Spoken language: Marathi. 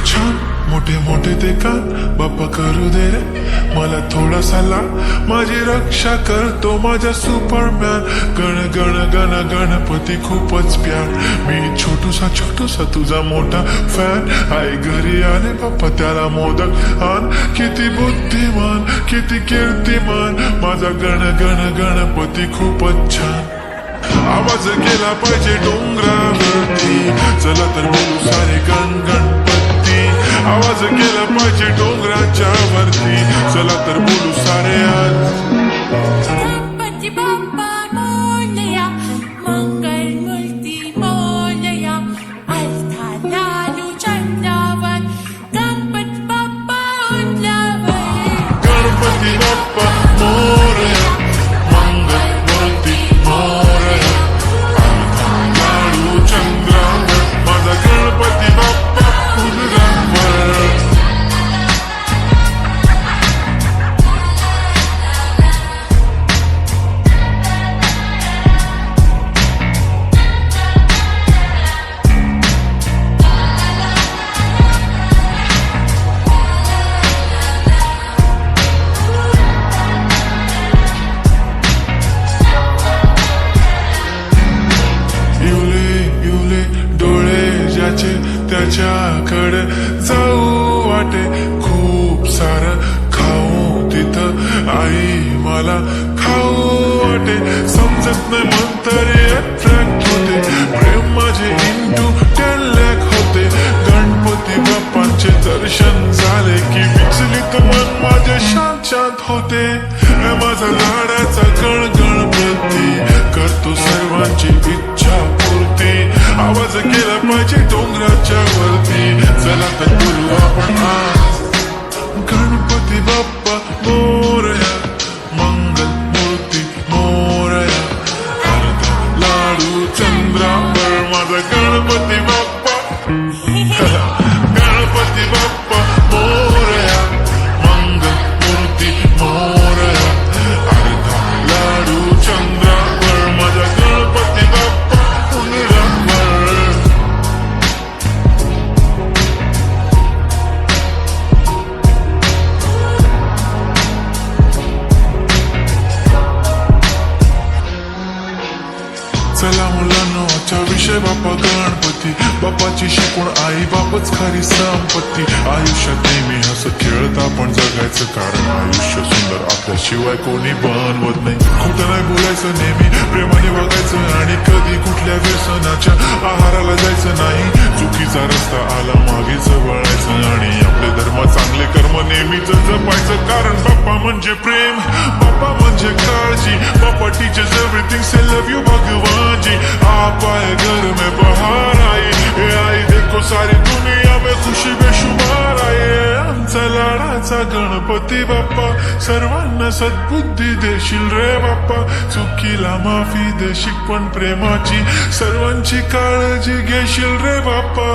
छान मोठे मोठे ते कान बाप्पा करू दे रे मला थोडासा लाड माझी रक्षा करतो माझा सुपरमॅन गण गण गण गणपती खूपच प्यार मी छोटूसा तुझा मोठा फॅन आई घरी आले बाप्पा त्याला मोदक आण किती बुद्धिमान किती कीर्तिमान माझा गण गण गणपती खूपच छान आवाज गेला पाहिजे डोंगरावरती चला तर बोलू सारे गण गणपती आवाज गेला पाहिजे डोंगराच्या वरती चला तर बोलू सारे आज गणपती बाप्पा मोरया मंगल मूर्ती मोरया अर्धा लाडू चंद्रावर गणपती बाप्पा उठल्यावर गणपती बाप्पा मोरया मंगल मूर्ती मोरया अर्धा लाडू चंद्रावर माझा गणपती बाप्पा उठल्यावर त्याच्याकडे जाऊ वाटे खूप सारं खाऊ तिथं आई मला खाऊ वाटे समजत नाही म्हणतरी अट्रॅक्ट होते प्रेम माझे इंटू 10 लाख होते गणपती बाप्पांचे दर्शन झाले की विचलित मन माझे शांत शांत होते माझा लाडाचा गण गणपती करतो सर्वांची इच्छा पूर्ती आवाज केला पाहिजे डोंगराच्या वरती चला तर बोलू आपण आज गणपती बाप्पा मोरया मंगल मूर्ती मोरया अर्धा लाडू चंद्रावर माझा गणपती बाप्पा गणपती बाप्पा मोरया मंगल मूर्ती मोरया अर्धा लाडू चंद्रावर माझा गणपती बाप्पा चला मुलांनो आजचा विषय बाप्पा गणपती बाप्पाची शिकवण आई बापच खरी संपत्ती आयुष्यात नेहमी हसत खेळत आपण जगायचं कारण आयुष्य सुंदर आपल्याशिवाय कोणी बनवत नाही खोटं नाही बोलायचं नेहमी प्रेमाने वागायचं आणि कधी कुठल्या व्यसनाच्या आहाराला जायचं नाही चुकीचा रस्ता आला मागेच वळायचं आणि आपले धर्म चांगले कर्म नेहमीच जपायचं कारण बाप्पा म्हणजे प्रेम बाप्पा म्हणजे काळजी बाप्पा टीचर्स एव्हरीथिंग से लव यू भगवान जी आप आए घर में बहार आई ए आई देखो सारी दुनिया में खुशी बेशुमार आई आमचा लाडाचा गणपती बाप्पा सर्वांना सद्बुद्धी देशील रे बाप्पा चुकीला माफी देशील पण प्रेमाची सर्वांची काळजी घेशील रे बाप्पा